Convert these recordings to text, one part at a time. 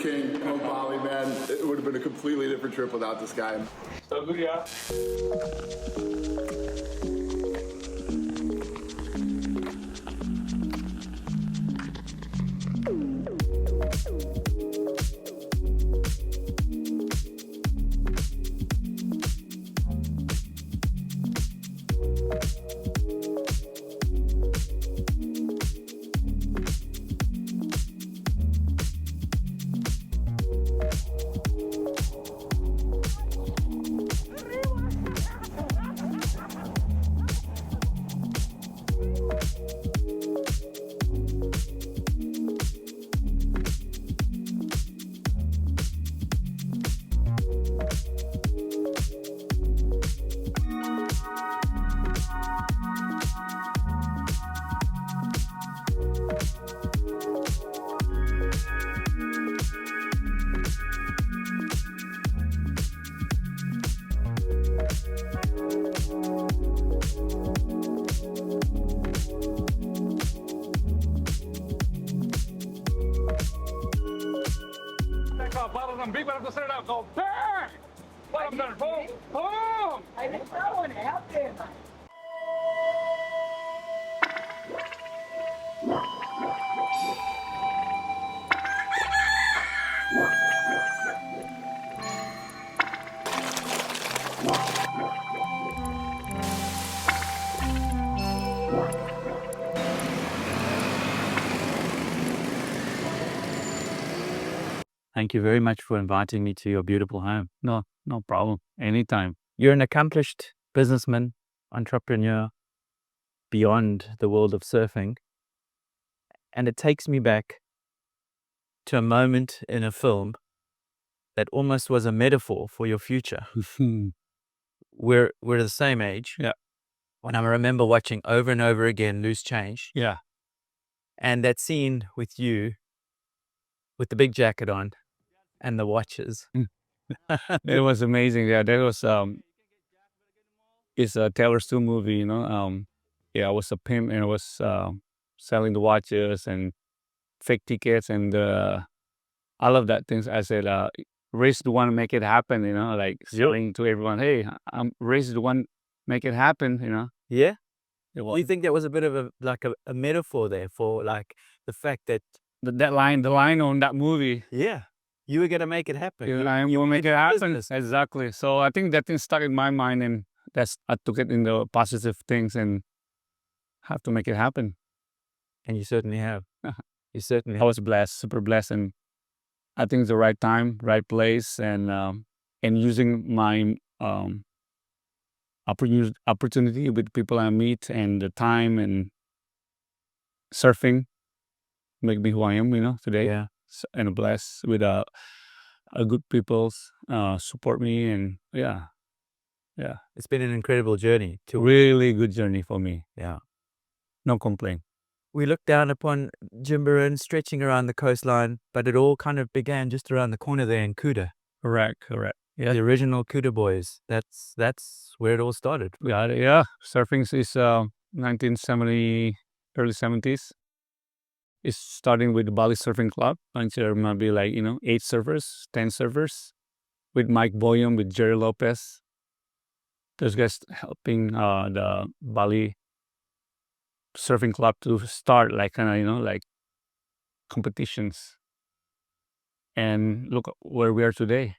king of Bali, man. It would have been a completely different trip without this guy. So good, yeah. Big one, set it out, go bang! Bottom done, boom, boom! I didn't throw it out there. Thank you very much for inviting me to your beautiful home. No problem. Anytime. You're an accomplished businessman, entrepreneur, beyond the world of surfing. And it takes me back to a moment in a film that almost was a metaphor for your future. We're the same age. Yeah. When I remember watching over and over again Loose Change. Yeah. And that scene with you with the big jacket on and the watches. It was amazing. Yeah, that was it's a Taylor Swift movie, you know. Yeah, I was a pimp and I was selling the watches and fake tickets and all of that things. I said, raise the one, make it happen, you know, like selling to everyone, hey, I'm raise the one, make it happen, you know. Yeah. It Do you think that was a bit of a metaphor there for like the fact that the line on that movie. Yeah, you were gonna make it happen. You will make it happen. Exactly. So I think that thing stuck in my mind, and I took it in the positive things and have to make it happen. And you certainly have. You certainly I was blessed, super blessed, and I think it's the right time, right place, and using my opportunity with people I meet and the time and surfing make me who I am, you know, today. Yeah. And blessed with a good people's support me, and yeah. It's been an incredible journey. Really good journey for me. Yeah. No complaint. We looked down upon Jimbaran stretching around the coastline, but it all kind of began just around the corner there in Kuta. Correct. Yeah. The original Kuta boys. That's where it all started. Yeah. Surfing is 1970, early 70s. It's starting with the Bali Surfing Club. And there might be 8 surfers, 10 surfers, with Mike Boyum, with Jerry Lopez. Those guys helping the Bali Surfing Club to start competitions. And look where we are today.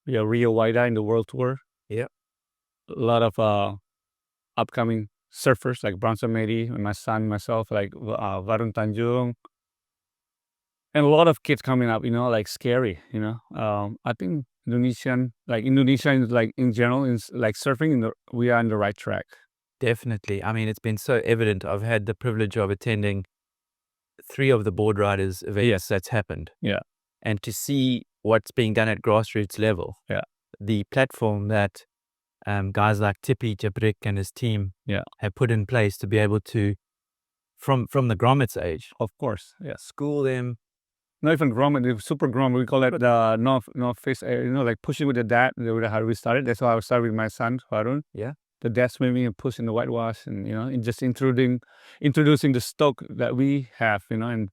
We are Rio Waida in the World Tour. Yeah. A lot of upcoming surfers like Bronson Medi, and my son, myself, like Rizal Tandjung. And a lot of kids coming up, like scary, I think Indonesia is in general, is like surfing, we are on the right track. Definitely. I mean, it's been so evident. I've had the privilege of attending 3 of the board riders events that's happened. Yeah. And to see what's being done at grassroots level. Yeah. The platform that guys like Tippy Jabrik and his team have put in place to be able to, from the grommets age, of course, school them. Not even grommet, super grommet. We call it the no face, like pushing with the dad. How we started. That's why I started with my son Harun. Yeah. The dad swimming and pushing the whitewash, and and just introducing the stoke that we have, and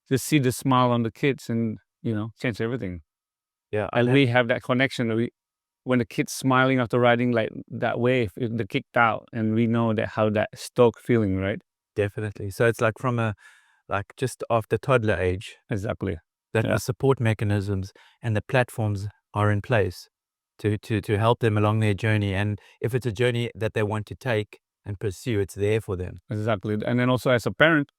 just see the smile on the kids, and changed everything. Yeah, And we have that connection. When the kid's smiling after riding, like that wave, the kicked out, and we know that how that stoke feeling, right? definitely. So it's like from just after toddler age, Exactly. that Yeah. the support mechanisms and the platforms are in place to help them along their journey. And if it's a journey that they want to take and pursue, it's there for them. Exactly. And then also as a parent,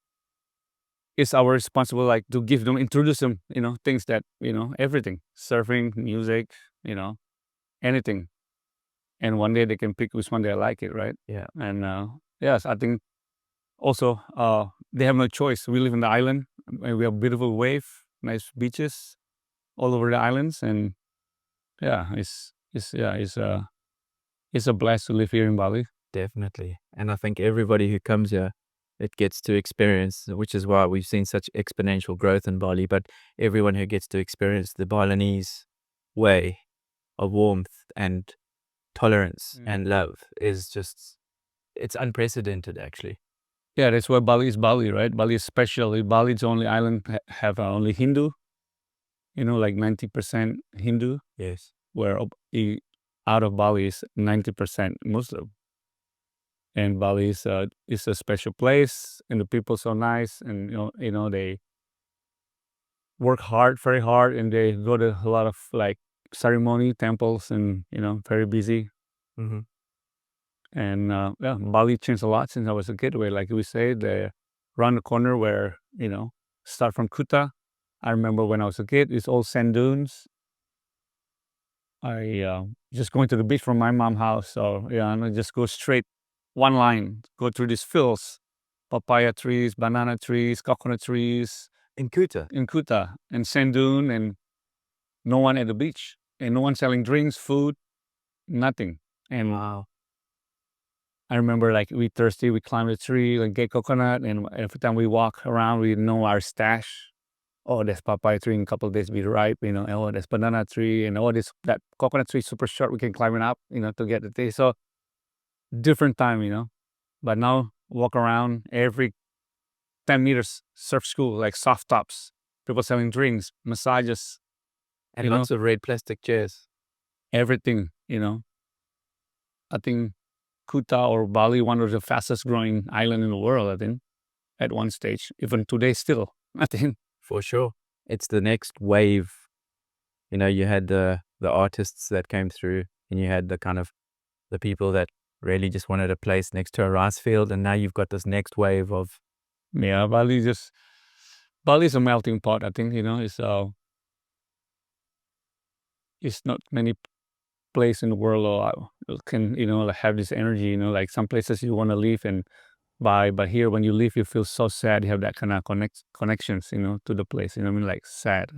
it's our responsible like to give them, introduce them, things that, everything, surfing, music, anything. And one day they can pick which one they like it, right? Yeah. And yes, I think also they have no choice. We live in the island, and we have beautiful wave, nice beaches all over the islands, and yeah, it's a blast to live here in Bali. Definitely. And I think everybody who comes here, it gets to experience, which is why we've seen such exponential growth in Bali, but everyone who gets to experience the Balinese way of warmth and tolerance and love is just, it's unprecedented, actually. Yeah, that's why Bali is Bali, right? Bali is special. Bali is the only island have only Hindu, like 90% Hindu, Yes. where out of Bali is 90% Muslim. And Bali is a special place, and the people so nice, and they work hard, very hard, and they go to a lot of like ceremony temples, and very busy. Mm-hmm. And yeah, Bali changed a lot since I was a kid. Where like we say, the around the corner where start from Kuta. I remember when I was a kid, it's all sand dunes. I just going to the beach from my mom's house, so yeah, and I just go straight one line, go through these fields, papaya trees, banana trees, coconut trees In Kuta. in Kuta, and sand dune, and no one at the beach, and no one selling drinks, food, nothing. And Wow. I remember like we thirsty, we climb the tree, like get coconut, and every time we walk around, we know our stash. Oh, there's papaya tree in a couple of days be ripe, oh, there's banana tree, and oh, that coconut tree super short, we can climb it up, to get the taste. So different time, But now walk around every 10 meters, surf school, like soft tops, people selling drinks, massages, And lots of red plastic chairs. everything, I think Kuta or Bali, one of the fastest growing island in the world, I think, at one stage, even today still, I think. For sure. It's the next wave. You had the artists that came through, and you had the kind of the people that really just wanted a place next to a rice field, and now you've got this next wave of Yeah, Bali is a melting pot, I think, it's not many place in the world can, like, have this energy, like some places you want to live and but here when you leave you feel so sad, you have that kind of connections, to the place, I mean, like sad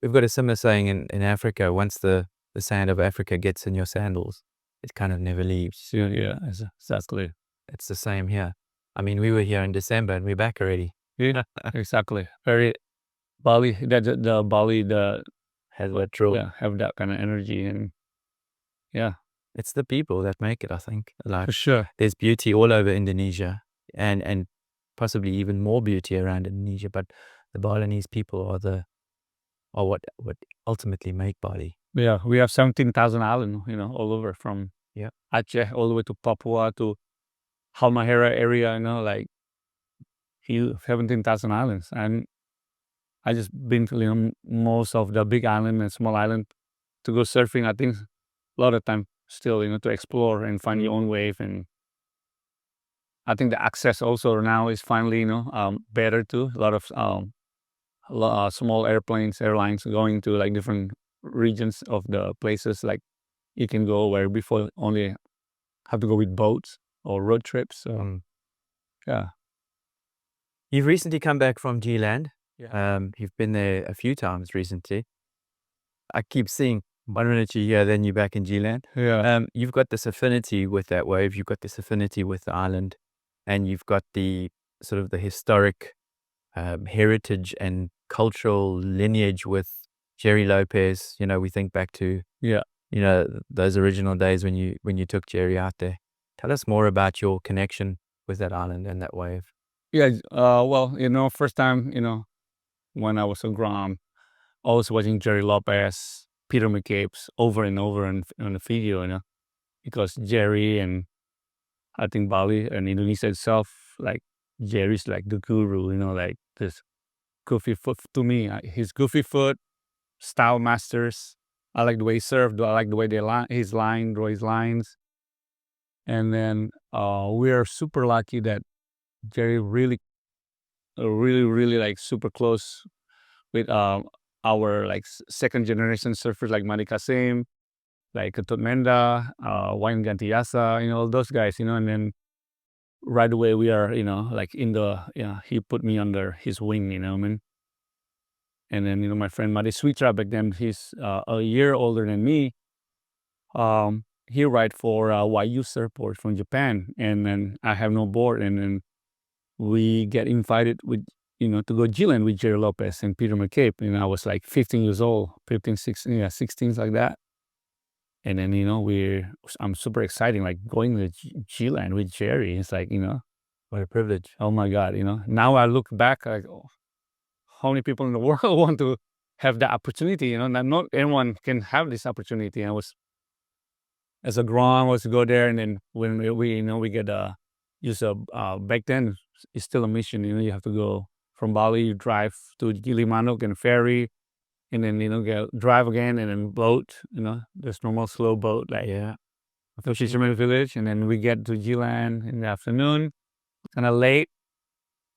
we've got a similar saying in Africa, once the sand of Africa gets in your sandals, it kind of never leaves. so, yeah, exactly. It's the same here. I mean, we were here in December and we're back already. Yeah, exactly. Very Bali, the Bali, Has that true? yeah, have that kind of energy, and yeah, It's the people that make it, I think. Like, for sure. there's beauty all over Indonesia, and possibly even more beauty around Indonesia, but the Balinese people are what ultimately make Bali. Yeah, we have 17,000 islands, all over from Yeah. Aceh all the way to Papua to Halmahera area, like 17,000 islands. And I just been to most of the big island and small island to go surfing. I think a lot of time still, to explore and find your own wave. And I think the access also now is finally, better too. A lot of small airlines going to like different regions of the places. Like you can go where before only have to go with boats or road trips. So yeah. You've recently come back from G-Land. Yeah. You've been there a few times recently. I keep seeing 1 minute you're here, then you're back in G-Land. Yeah. You've got this affinity with that wave. You've got this affinity with the island, and you've got the sort of the historic heritage and cultural lineage with Jerry Lopez. We think back to Yeah. those original days when you took Jerry out there. Tell us more about your connection with that island and that wave. Yeah. Well, first time, when I was a Grom, always watching Jerry Lopez, Peter McCabe's over and over on the video, you know, because Jerry and I think Bali and Indonesia itself, like Jerry's like the guru, you know, like this goofy foot to me. His goofy foot, style masters. I like the way he served. I like the way draw his lines. And then we are super lucky that Jerry really, really like super close with our like second generation surfers like Madi Kasim, like Ketut Menda, Wayan Gantiasa, you know, all those guys, you know, and then right away we are, you know, like he put me under his wing, you know what I mean? And then, you know, my friend Madi Suitra, back then he's a year older than me. He ride for YU Surfboard from Japan, and then I have no board, and then we get invited with, you know, to go G-Land with Jerry Lopez and Peter McCabe, and I was like 15 years old, 15, 16, yeah, 16, like that. And then, you know, I'm super excited, like going to G-Land with Jerry. It's like, you know, What a privilege. oh my God, you know, now I look back, like, oh, how many people in the world want to have that opportunity, you know, not anyone can have this opportunity. And I was, as a Grom, was to go there, and then when we you know, we get use back then it's still a mission, you know, you have to go from Bali, you drive to Gilimanuk and ferry, and then, you know, drive again, and then boat, you know, this normal slow boat, like to Fisherman Village, and then we get to G-Land in the afternoon, kind of late,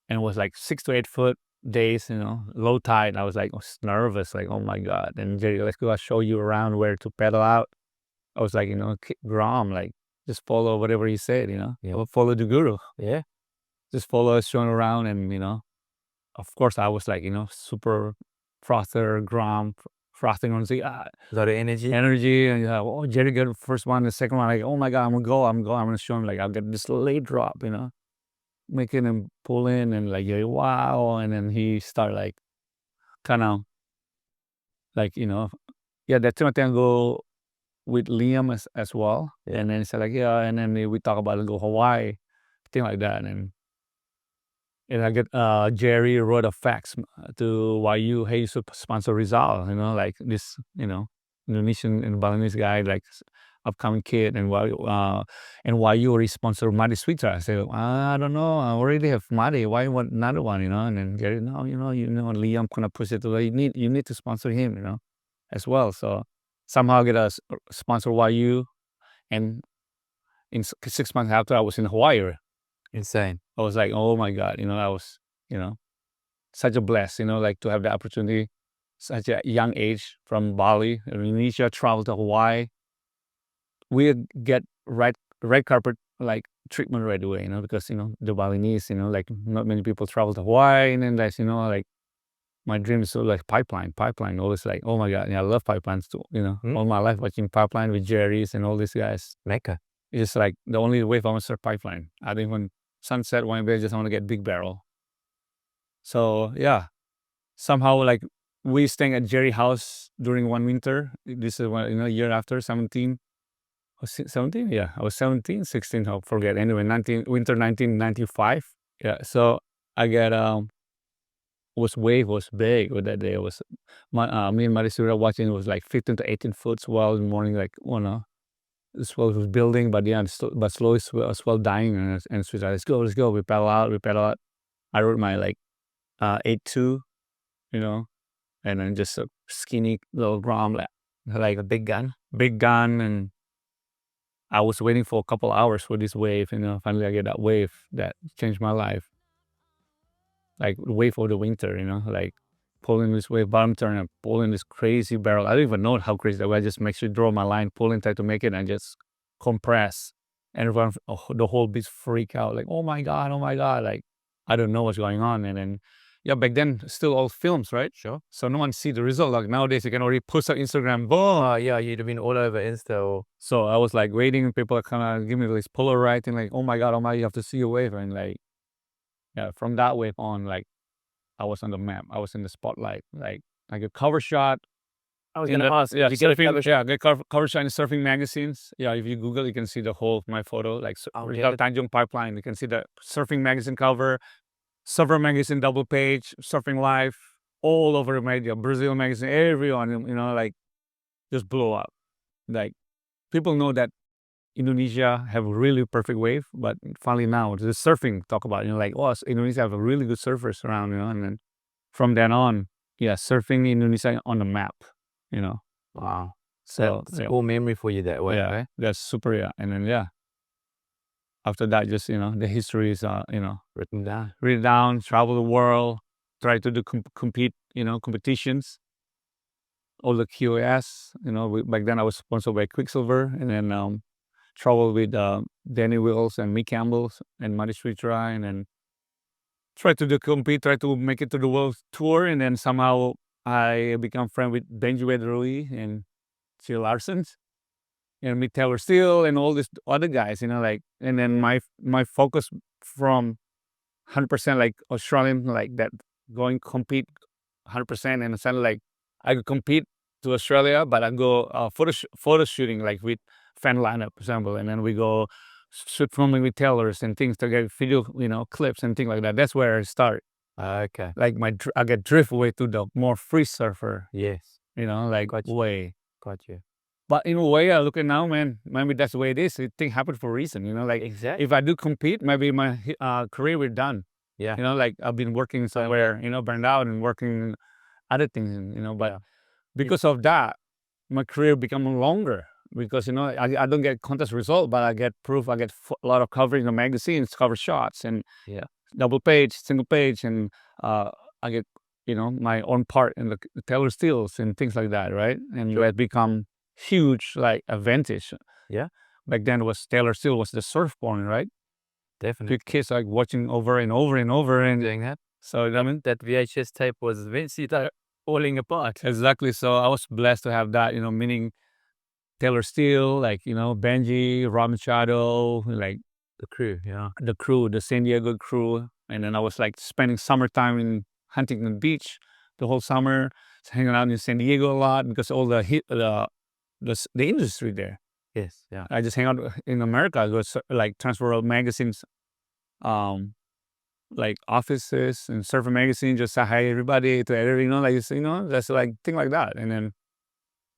and it was like 6 to 8 foot days, you know, low tide. I was like nervous, like, oh my God. And Jerry, let's go, I'll show you around where to pedal out. I was like, you know, Grom, like, just follow whatever he said, you know, follow the guru. Yeah. Just follow us, showing around, and, you know, of course I was like, you know, super frother, Grom, frothing on the A lot of energy. and oh, Jerry got the first one, the second one, like, oh my God, I'm gonna show him, like, I'll get this late drop, you know, making him pull in, and like, yeah, wow. And then he start like kind of like, you know, that time I go with Liam as well. And then he said like, yeah, and then we talk about go Hawaii, thing like that. And I get Jerry wrote a fax to YU, hey, you should sponsor Rizal, you know, like this, you know, Indonesian and Balinese guy, like upcoming kid, and YU already sponsor Madi Sweeter. I said, I don't know, I already have Madi, why you want another one, you know? And then Jerry, no, you know, Liam gonna push it to, you need to sponsor him, you know, as well. So somehow get a sponsor YU, and in 6 months after, I was in Hawaii. Insane. I was like, oh my God, you know, I was, you know, such a bless, you know, like to have the opportunity, such a young age, from Bali, Indonesia, travel to Hawaii. We get red carpet like treatment right away, you know, because, you know, the Balinese, you know, like not many people travel to Hawaii, and then that's, you know, like my dream is so like pipeline, always like, oh my God, yeah, I love pipelines too, you know, all my life watching Pipeline with Jerry's and all these guys. Mecca. It's like the only wave I want to start Pipeline. I think when sunset, one day I just want to get big barrel. So yeah, somehow like we staying at Jerry house during one winter. This is one, you know, year after 17. Was 17? Yeah, I was 17, 16, I forget. Anyway, winter 1995. Yeah, so I get wave was big with that day. It was me and Marisura watching. It was like 15 to 18 foot swell in the morning. Like, oh no, the swell was building, but yeah, but slowly swell dying, and so let's go. We paddle out. I rode my like 8.2, you know, and then just a skinny little Grom, like a big gun, and I was waiting for a couple hours for this wave, you know. Finally, I get that wave that changed my life. Like wave of the winter, you know, like pulling this wave, bottom turn, and pulling this crazy barrel. I don't even know how crazy that was. I just make sure draw my line, pulling tight to make it, and just compress. And everyone, the whole beach freak out, like, oh my God, like, I don't know what's going on. And then, yeah, back then, still all films, right? Sure. So no one see the result. Like nowadays, you can already post on Instagram, boom. Oh yeah, you'd have been all over Insta. So I was like waiting, and people are kind of give me this Polaroid and like, oh my God, you have to see a wave. And like, yeah, from that wave on, like, I was on the map. I was in the spotlight. Like a cover shot. I was gonna ask, yeah, did you get a cover shot? yeah, get cover shot in surfing magazines. Yeah, if you Google, you can see the whole my photo, like Rizal Tandjung Pipeline. You can see the surfing magazine cover, Surfer magazine double page, Surfing Life. all over the media, Brazil magazine, everyone, you know, like just blow up. Like people know that Indonesia have a really perfect wave, but finally now the surfing talk about, you know, like, oh, Indonesia have a really good surfers around, you know, and then from then on, yeah, surfing Indonesia on the map, you know. Wow. So That's yeah, all memory for you that way. yeah, Eh? that's super, yeah. And then yeah, after that, just, you know, the history is, you know, Written down. read it down, travel the world, try to do compete, you know, competitions, all the QAS, you know, back then I was sponsored by Quicksilver, and then travel with Danny Wills and Mick Campbell and Muddy Street Try, and then try to do compete, try to make it to the world tour, and then somehow I become friend with Benji Wedderly and Phil Larson, and meet Taylor Steele and all these other guys, you know, like, and then my focus from 100% like Australian, like that, going compete 100%, and suddenly like I could compete to Australia, but I go photo shooting like with fan lineup, for example, and then we go shoot filming with tailors and things to get video, you know, clips and things like that. That's where I start. Okay. Like I get drift away to the more free surfer, Yes. you know, like Got you. way. Got you. But in a way, I look at now, man, maybe that's the way it is. It thing happened for a reason, you know, like Exactly. if I do compete, maybe my career will done. Yeah. You know, like I've been working somewhere, you know, burned out and working other things, you know, but Yeah. because of that, my career become longer because, you know, I don't get contest result, but I get proof. I get a lot of coverage in the magazines, cover shots, and Yeah. double page, single page, and I get, you know, my own part in the Taylor Steels and things like that, right? And Sure. that become huge like advantage. Yeah. Back then was Taylor Steele was the surf porn, right? Definitely. The kids like watching over and over and over, and Doing that. so I mean That VHS tape was eventually falling apart. exactly. So I was blessed to have that, you know, meaning Taylor Steele, like, you know, Benji, Rob Machado, like The crew. Yeah. the crew, the San Diego crew. And then I was like spending summertime in Huntington Beach the whole summer, hanging out in San Diego a lot because all the industry there. Yes. Yeah. I just hang out in America. It was like Transfer World magazines, like offices and Surfer magazine, just say hi everybody to everybody, you know, like, you know, that's like thing like that. And then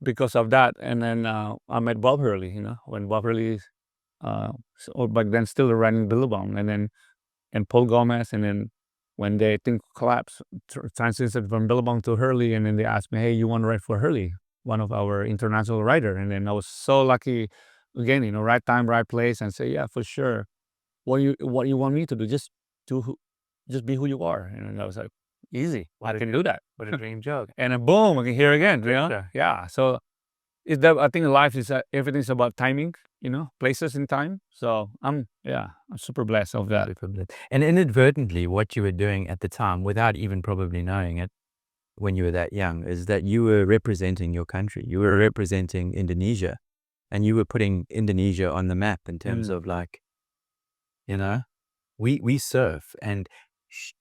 because of that, and then I met Bob Hurley, you know, when Bob Hurley, back then still running Billabong, and Paul Gomez, and then when they think collapsed, transited from Billabong to Hurley, and then they asked me, hey, you want to write for Hurley, one of our international writer, and then I was so lucky, again, you know, right time, right place, and say, yeah, for sure. What you want me to do? Just be who you are, and I was like, easy, I can do that. What a dream job. And then boom, I can hear again, you know? Sure. Yeah. So it's that I think life is everything's about timing, you know, places and time. So I'm super blessed of that. And inadvertently, what you were doing at the time, without even probably knowing it, when you were that young, is that you were representing your country. You were representing Indonesia, and you were putting Indonesia on the map in terms of like, you know, we surf, and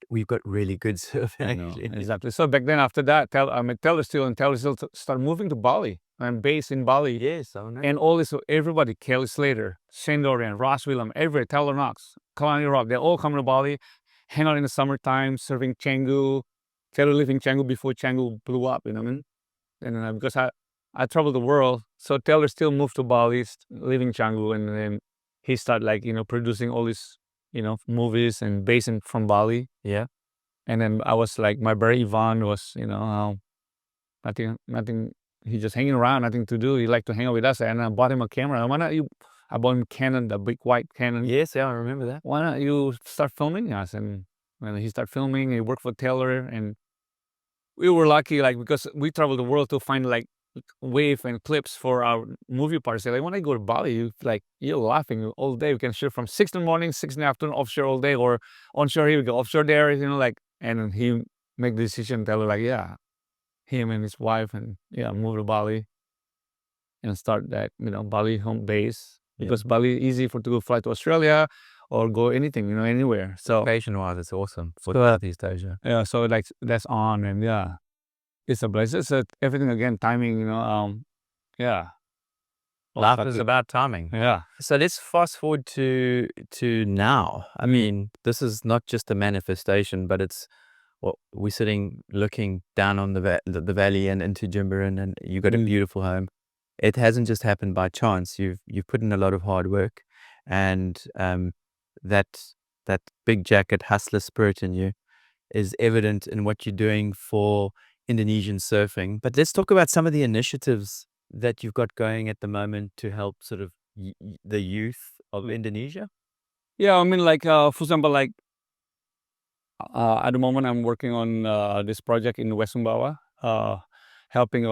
we've got really good surfing. No, exactly. So back then, after that, I met Taylor Steele, and Taylor Steele started moving to Bali. I'm based in Bali. Yes, I know. And all this, everybody, Kelly Slater, Shane Dorian, Ross William, everybody, Taylor Knox, Kalani Rock, they all come to Bali, hang out in the summertime, surfing Canggu. Taylor lived in Canggu before Canggu blew up, you know what I mean? And then because I traveled the world, so Taylor still moved to Bali, living in Canggu, and then he started like, you know, producing all these, you know, movies and based from Bali. Yeah. And then I was like, my brother Ivan was, you know, nothing. He just hanging around, nothing to do. He liked to hang out with us, and I bought him a camera. Why not you? I bought him Canon, the big white Canon. Yes, yeah, I remember that. Why not you start filming us? And when he started filming, he worked for Taylor, and we were lucky, like, because we traveled the world to find like wave and clips for our movie parts. Like when I go to Bali, you're laughing all day. We can shoot from 6 in the morning, 6 in the afternoon, offshore all day, or onshore here we go, offshore there, you know, like. And then he make the decision, Taylor, like, yeah, him and his wife, and move to Bali and start that, you know, Bali home base, because Bali easy to fly to Australia or go anything, you know, anywhere. So Location-wise, it's awesome for Southeast Asia. yeah, so like that's on, and it's a blessing. It's everything again, timing, you know. Life is about timing. Yeah. So let's fast forward to now. I mean, this is not just a manifestation, but it's well, we're sitting looking down on the valley and into Jimbaran, and you got a beautiful home. It hasn't just happened by chance. You've put in a lot of hard work, and that that big jacket hustler spirit in you is evident in what you're doing for Indonesian surfing. But let's talk about some of the initiatives that you've got going at the moment to help sort of the youth of Indonesia. Yeah, I mean, like, for example, like, at the moment I'm working on this project in West Sumbawa, helping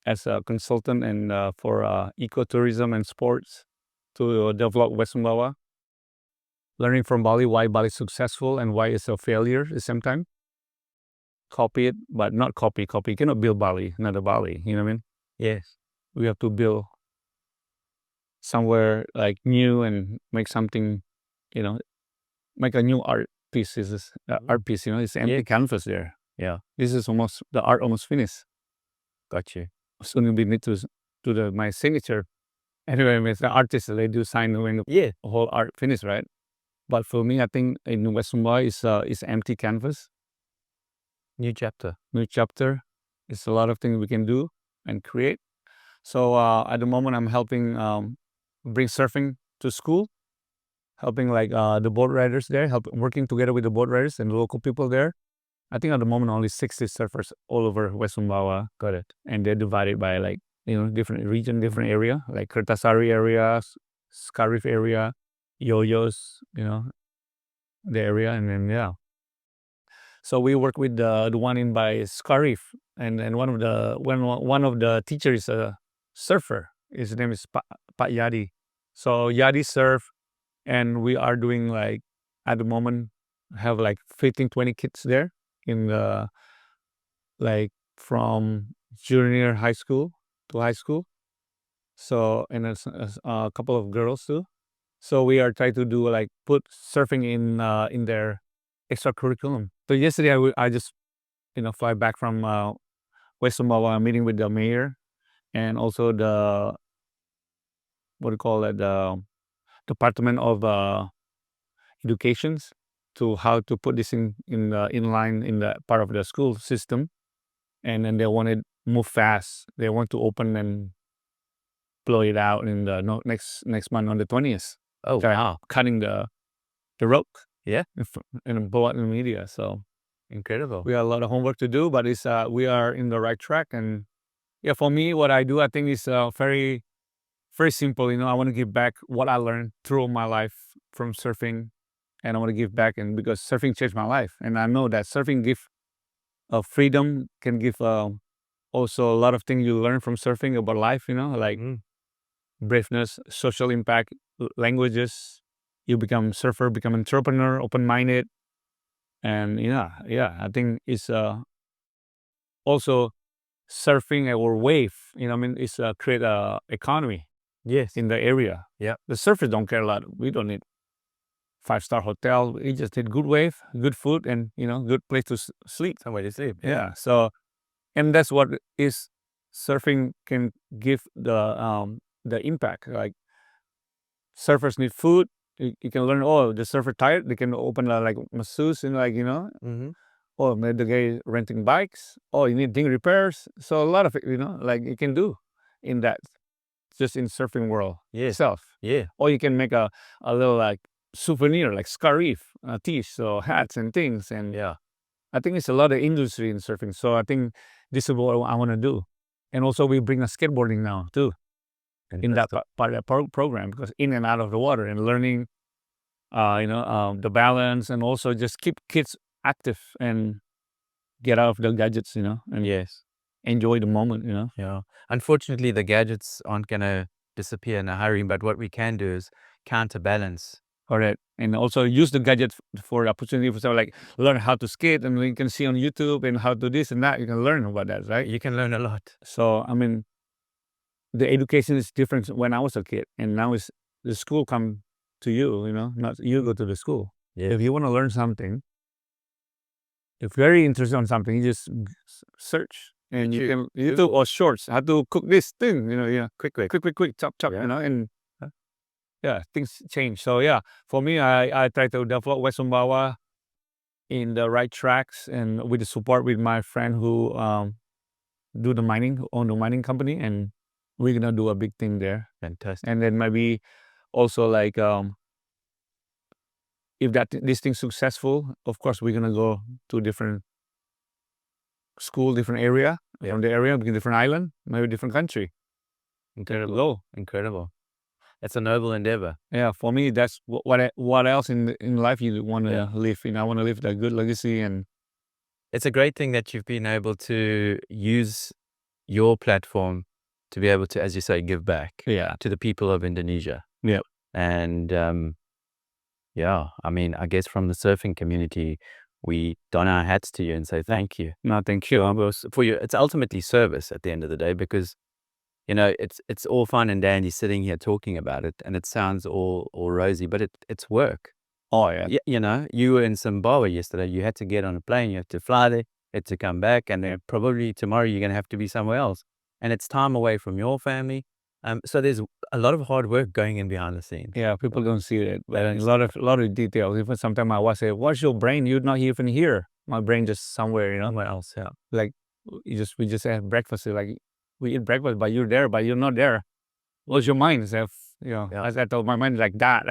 as a consultant and for ecotourism and sports to develop West Sumbawa. Learning from Bali why Bali is successful and why it's a failure at the same time. Copy it, but not copy. You cannot build Bali, another Bali. You know what I mean? Yes. We have to build somewhere like new and make something, make a new art piece. Art piece, it's empty canvas there. Yeah. This is the art almost finished. Got you. Soon we need to do my signature. Anyway, with the artist, they do sign when the whole art finished, right? But for me, I think in West Sumbawa is empty canvas. New chapter. It's a lot of things we can do and create. So at the moment, I'm helping bring surfing to school, helping like the boat riders there, working together with the boat riders and the local people there. I think at the moment only 60 surfers all over West Sumbawa. Got it. And they're divided by like different region, different area, like Kertasari area, Scarif area, Yoyos, the area, and then So we work with the one in by Scarif, and one of the teachers is a surfer. His name is Pak Yadi. So Yadi surf, and we are doing like at the moment have like 15, 20 kids there in the like from junior high school to high school. So and a couple of girls too. So we are trying to do like put surfing in their extra curriculum. So yesterday I just fly back from West Sumbawa meeting with the mayor and also the what do you call it, the Department of Educations to how to put this in line in the part of the school system, and then they want to move fast. They want to open and blow it out in the next month on the 20th. Oh wow! Cutting the rope, and blow out in the media. So incredible. We have a lot of homework to do, but we are in the right track. And for me, what I do, I think is very, very simple. I want to give back what I learned through my life from surfing, and I want to give back, and because surfing changed my life, and I know that surfing give freedom, can give also a lot of things you learn from surfing about life. Like braveness, social impact, languages. You become surfer, become entrepreneur, open-minded, and I think it's also surfing or wave. It's create a economy. Yes. In the area. Yeah. The surfers don't care a lot. We don't need 5-star hotel. We just need good wave, good food, and good place to sleep. Somewhere to sleep. Yeah. So, and that's what is surfing can give the impact. Like surfers need food. You can learn. Oh, the surfer tired. They can open like masseuse and Oh, maybe the guy renting bikes. Oh, you need ding repairs. So a lot of it, like you can do in that. Just in surfing world itself. Yeah. Or you can make a little like souvenir, like scarf, tees, so hats and things. And I think it's a lot of industry in surfing. So I think this is what I want to do. And also we bring a skateboarding now too. In that part of the program, because in and out of the water and learning, the balance, and also just keep kids active and get out of the gadgets, and enjoy the moment, Yeah. Unfortunately, the gadgets aren't going to disappear in a hurry, but what we can do is counterbalance. Correct. And also use the gadget for the opportunity for like learn how to skate, and you can see on YouTube and how to this and that. You can learn about that, right? You can learn a lot. So, the education is different when I was a kid, and now is the school come to you, not you go to the school. Yeah. If you want to learn something, if you're very interested on something, you just search. And you can YouTube or shorts how to cook this thing, quick, chop, and things change. So for me, I try to develop West Sumbawa in the right tracks, and with the support with my friend who do the mining, who own the mining company, and we're gonna do a big thing there. Fantastic. And then maybe also like if this thing's successful, of course we're gonna go to different school, different area, from the area, different island, maybe different country. Incredible. Incredible. It's a noble endeavor. Yeah, for me, that's what else in life you want to live. I want to leave a good legacy, and it's a great thing that you've been able to use your platform to be able to, as you say, give back to the people of Indonesia. Yeah. And I mean, I guess from the surfing community, we don our hats to you and say thank you. No, thank you. For you, it's ultimately service at the end of the day, because it's all fun and dandy sitting here talking about it, and it sounds all rosy, but it's work. Oh yeah. You were in Zimbabwe yesterday. You had to get on a plane. You had to fly there. You had to come back, and then probably tomorrow you're going to have to be somewhere else. And it's time away from your family. So there's a lot of hard work going in behind the scenes. Yeah, people don't see it, but a lot of details. Even sometimes my wife say, "What's your brain? You're not even here." My brain just somewhere, Somewhere else. Yeah. Like we just had breakfast. Like we eat breakfast, but you're there, but you're not there. What's your mind? So, I told my mind like that.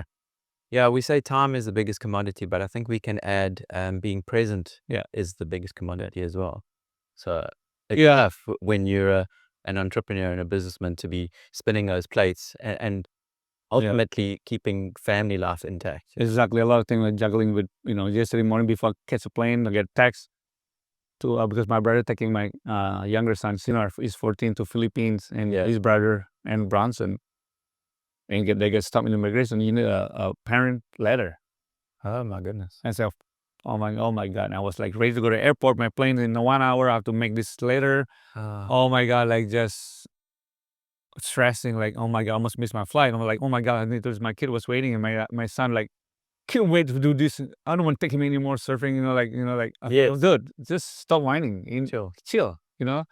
Yeah, we say time is the biggest commodity, but I think we can add being present is the biggest commodity as well. So it's tough when you're an entrepreneur and a businessman to be spinning those plates and ultimately keeping family life intact. Exactly. A lot of things like juggling with, yesterday morning before I catch a plane, I get text to, because my brother taking my younger son, Sinar, is 14 to Philippines, and his brother and Bronson, and they get stopped in immigration. You need a parent letter. Oh my goodness. And so, oh my God. And I was like ready to go to the airport. My plane in 1 hour. I have to make this letter. Oh my God. Like just stressing, like, oh my God, I almost missed my flight. I'm like, oh my God, my kid was waiting, and my son like, can't wait to do this. I don't want to take him anymore surfing, dude, just stop whining. Chill.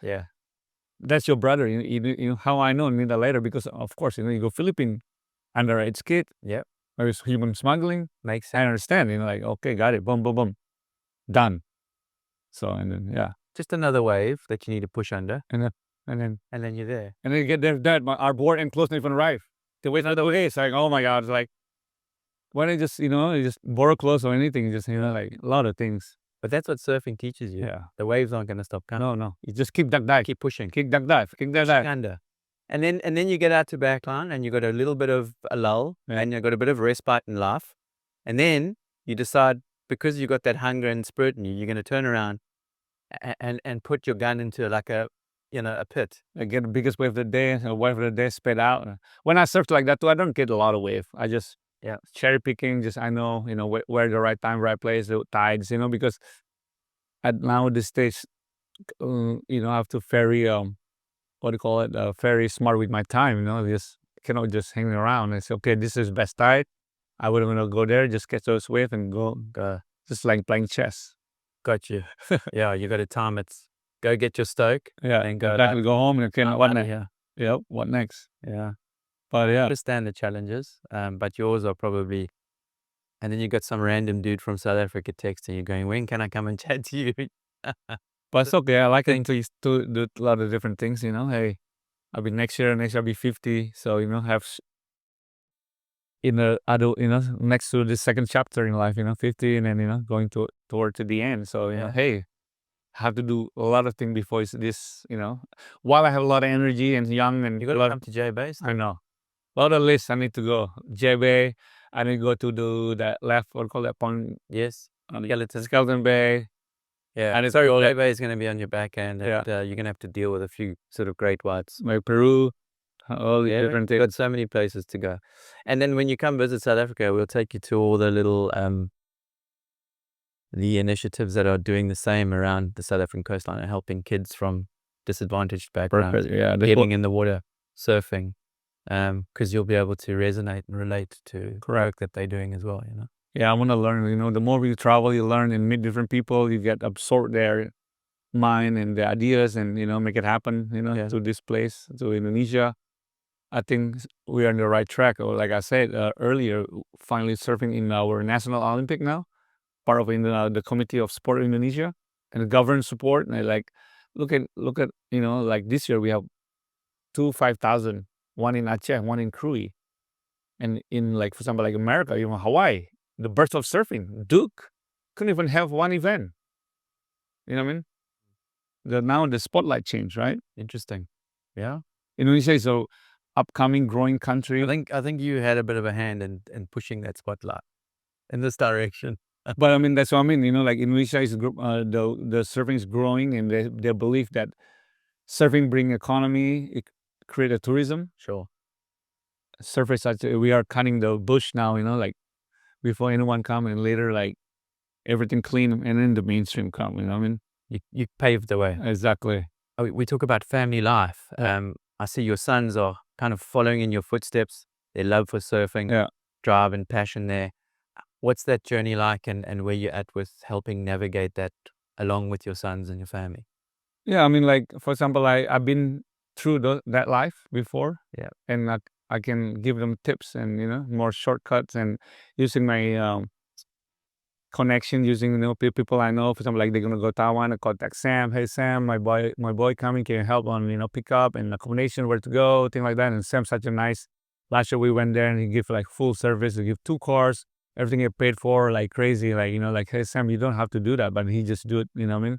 Yeah. That's your brother. How I know, need a letter, because of course, you go Philippine, underage kid. Yeah. Or it's human smuggling. Makes sense. I understand, like, okay, got it. Boom, boom, boom. Done. So, and then, just another wave that you need to push under. And then you're there. And then you get there, our board and close not even arrive. They wait another way. It's like, oh my God. It's like, why don't you just borrow clothes or anything? Just, like a lot of things. But that's what surfing teaches you. Yeah. The waves aren't going to stop coming. No. You just keep duck dive. Keep pushing. Kick duck dive. Kick duck dive. Under. And then you get out to backline, and you got a little bit of a lull, and you got a bit of respite and laugh. And then you decide, because you got that hunger and spirit in you, you're going to turn around and put your gun into like a pit. I get the biggest wave of the day, a wave of the day spit out. When I surf like that too, I don't get a lot of wave. I just cherry picking. Just I know where the right time, right place, the tides. Because at now this stage, I have to very very smart with my time. Just cannot just hang around and say, okay, this is best tide. I would want to go there, just catch those waves and go, just like playing chess. Got you. Yeah, you got to time it. Go get your stoke. Yeah, and go home and what next? Yeah, what next? Yeah, but I understand the challenges, but yours are probably. And then you got some random dude from South Africa texting you, going, "When can I come and chat to you?" But it's okay. I like to do a lot of different things. Hey, I'll be next year I'll be 50. So have next to the second chapter in life. 50, and then going toward to the end. So hey. Have to do a lot of things before this, while I have a lot of energy and young, and you got to come to J Bay. I know. A lot of lists I need to go. J Bay, I need to go to do that left, what do you call that point? Yes. Skeleton Bay. Yeah. And J Bay is going to be on your back end. And, you're going to have to deal with a few sort of great whites. Like Peru, all these different things. Got so many places to go. And then when you come visit South Africa, we'll take you to all the little the initiatives that are doing the same around the South African coastline and helping kids from disadvantaged backgrounds getting in the water, surfing, because you'll be able to resonate and relate to the work that they're doing as well, Yeah, I want to learn, the more you travel, you learn and meet different people, you get absorbed their mind and the ideas and, make it happen, to this place, to Indonesia. I think we are on the right track. Or like I said earlier, finally surfing in our national Olympic now. part of the committee of sport in Indonesia and the government support. And I like look at like this year we have 5,000, one in Aceh, one in Krui, and in like for example like America, Hawaii, the birth of surfing, Duke couldn't even have one event. You know what I mean? Now the spotlight changed, right? Interesting. Yeah. Indonesia is a upcoming, growing country. I think you had a bit of a hand in pushing that spotlight in this direction. But I mean, that's what I mean. Like Indonesia is the surfing is growing, and they believe that surfing bring economy, it create a tourism. Sure. Surfers, we are cutting the bush now. Like before anyone come, and later like everything clean, and then the mainstream come. You know what I mean? You paved the way. Exactly. We talk about family life. I see your sons are kind of following in your footsteps. Their love for surfing, drive and passion there. What's that journey like, and where you're at with helping navigate that along with your sons and your family? Yeah, I mean, like for example, I've been through that life before. Yeah, and I can give them tips and more shortcuts and using my connection, using people I know. For example, like they're gonna go Taiwan, I contact Sam. Hey Sam, my boy coming, can you help on pick up and accommodation, where to go, thing like that. And Sam's such a nice. Last year we went there and he give like full service. He give 2 cars, everything get paid for like crazy. Like like hey Sam, you don't have to do that, but he just do it. You know what I mean?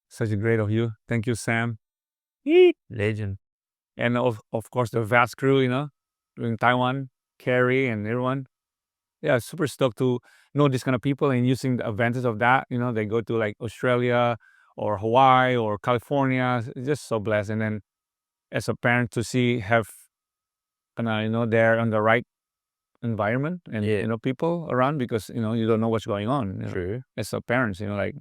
Such a great of you. Thank you, Sam. legend. And of course the vast crew, in Taiwan, Carrie and everyone. Yeah, super stoked to know these kind of people and using the advantage of that. They go to like Australia or Hawaii or California. It's just so blessed. And then as a parent to have they're on the right environment and people around, because you don't know what's going on. True. As a parents, hey,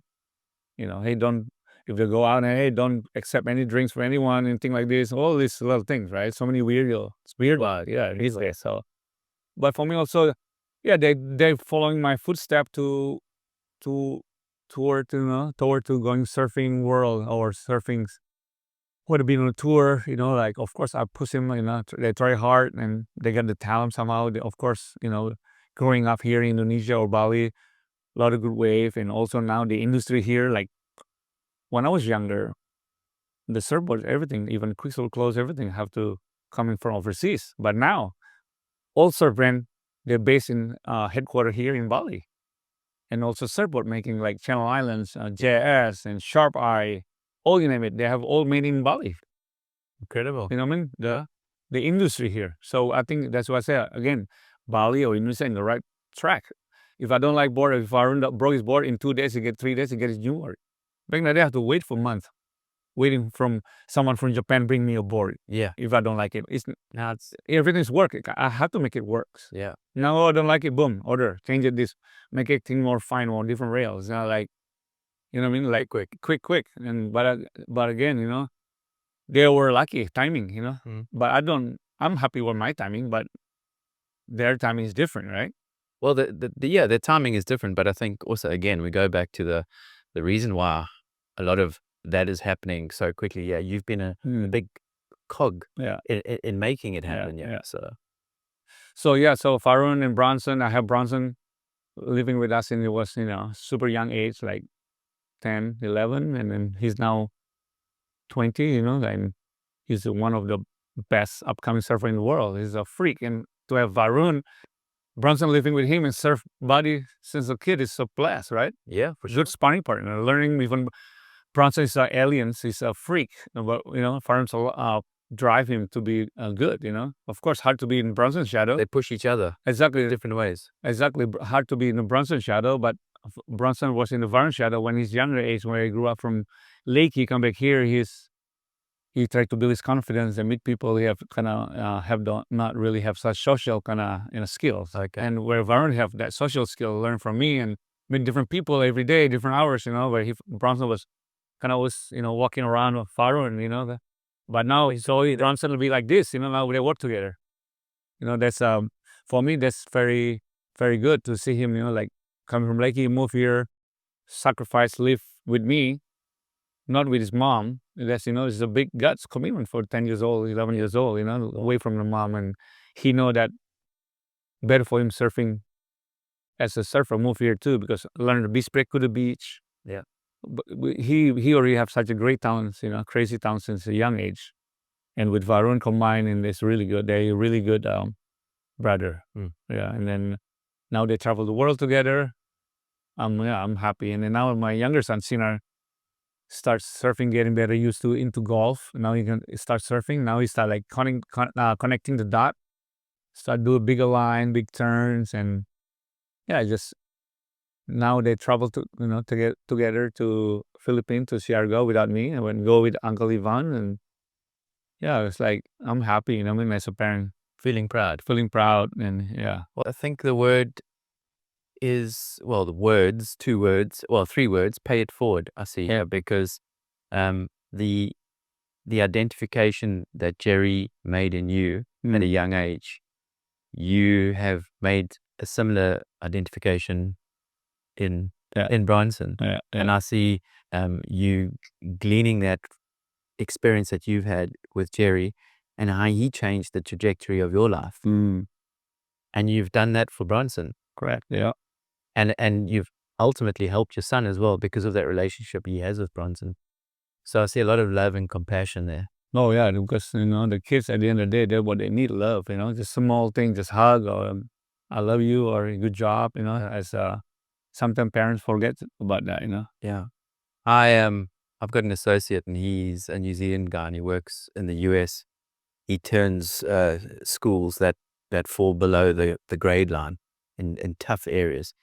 don't, if they go out and hey, don't accept any drinks for anyone and things like this. All these little things, right? So many weird. It's weird. Yeah, it is there. So, but for me also, yeah, they're following my footstep toward to going surfing world or surfing. Would have been on a tour, like of course I push them, they try hard and they get the talent somehow. Of course, growing up here in Indonesia or Bali, a lot of good wave, and also now the industry here. Like when I was younger, the surfboards, everything, even Quicksilver clothes, everything have to coming from overseas. But now, all surf brand, they're based in headquarters here in Bali, and also surfboard making like Channel Islands, JS and Sharp Eye, all you name it, they have all made in Bali. Incredible. You know what I mean? The industry here. So I think that's why I say again, Bali or Indonesia in the right track. If I don't like board, if I broke his board in 2 days, he get 3 days, he get his new board. Back in the day, I have to wait for a month, waiting from someone from Japan bring me a board. Yeah. If I don't like it, now everything's work. I have to make it work. Yeah. No, I don't like it. Boom, order, change it. This, make it thing more fine, more different rails. Like, you know what I mean? Like quick. And but again, they were lucky timing. But I'm happy with my timing, but their timing is different, right? Well, the timing is different, but I think also again we go back to the reason why a lot of that is happening so quickly. Yeah, you've been a big cog in making it happen. Yeah. So Farun and Bronson, I have Bronson living with us, and he was super young age, like 10, 11, and then he's now 20. And he's one of the best upcoming surfer in the world. He's a freak, and to have Bronson living with him and surf buddy since a kid is so blessed, right? Yeah, for sure. Good sparring partner. Learning even Bronson is an alien. He's a freak, but Farron's drive him to be good. Of course, hard to be in Bronson's shadow. They push each other exactly in different ways. Exactly, hard to be in the Bronson shadow, but Bronson was in the Farron shadow when he's younger age. When he grew up from Lake, he come back here. He tried to build his confidence and meet people. He have kind of not really have such social kind of skills. Okay. And where Varun have that social skill, learn from me and meet different people every day, different hours. Where Bronson was kind of walking around with Varun. But now Bronson will be like this. Now they work together. That's for me that's very, very good to see him. Like coming from Lake, he move here, sacrifice, live with me. Not with his mom. That's it's a big guts commitment for 10 years old, 11 years old. Away from the mom, and he know that better for him surfing as a surfer moved here too, because learned the beach break to the beach. Yeah. But he already have such a great talent, crazy talent since a young age. And with Varun combined, and it's really good. They're really good brother. Yeah. And then now they travel the world together. I'm happy. And then now my younger son Sinar starts surfing, getting better used to into golf. Now he can start surfing. Now he start like connecting the dot. Start doing bigger line, big turns, and yeah, just now they travel to to get together to Philippines to Siargao without me. I went go with Uncle Ivan, and yeah, it's like I'm happy. I'm as a parent, Feeling proud. and yeah. Well, I think the word is, well, the words, 2 words, well, 3 words, pay it forward, I see here, because the identification that Jerry made in you at a young age, you have made a similar identification in Bronson. And I see you gleaning that experience that you've had with Jerry and how he changed the trajectory of your life. And you've done that for Bronson. Correct. Yeah. And you've ultimately helped your son as well because of that relationship he has with Bronson. So I see a lot of love and compassion there. Oh yeah, because the kids at the end of the day, they're what they need, love. Just small thing, just hug or I love you or good job. As sometimes parents forget about that. Yeah, I've got an associate and he's a New Zealand guy and he works in the US. He turns schools that fall below the grade line in tough areas,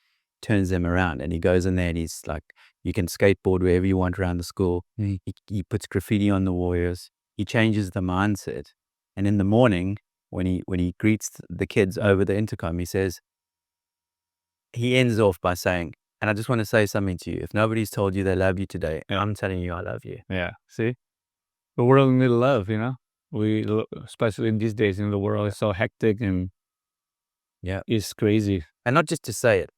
turns them around, and he goes in there and he's like, you can skateboard wherever you want around the school. He puts graffiti on the warriors. He changes the mindset. And in the morning, when he greets the kids over the intercom, he ends off by saying, and I just want to say something to you. If nobody's told you they love you today, I'm telling you I love you. Yeah. See, the world needs love. We, especially in these days, the world is so hectic and it's crazy. And not just to say it.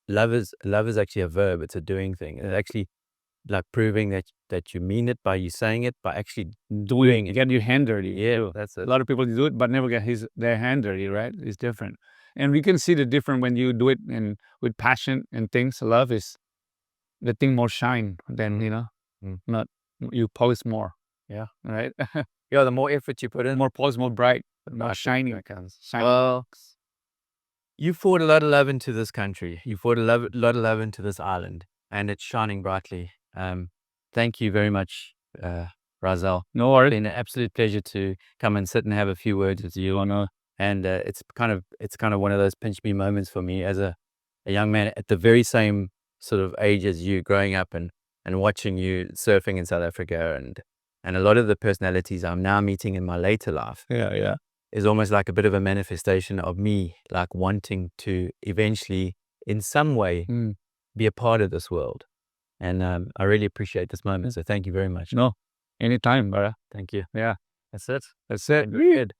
Love is actually a verb. It's a doing thing. It's actually like proving that you mean it by you saying it, by actually doing it. Get your hand dirty. Yeah, that's it. A lot of people do it, but never get their hand dirty, right? It's different. And we can see the difference when you do it and with passion and things. Love is the thing more shine than, not you polish more. Yeah. Right? Yeah, the more effort you put in. More polish, more bright, more shiny. Well, you poured a lot of love into this country. You poured a lot of love into this island, and it's shining brightly. Thank you very much, Rizal. No worries. It's been an absolute pleasure to come and sit and have a few words with you. And it's kind of one of those pinch me moments for me as a young man at the very same sort of age as you, growing up and watching you surfing in South Africa, and a lot of the personalities I'm now meeting in my later life. Yeah. Is almost like a bit of a manifestation of me, like wanting to eventually, in some way, be a part of this world. And I really appreciate this moment. So thank you very much. No, anytime, brother. Thank you. Yeah. That's it. That's it. Good.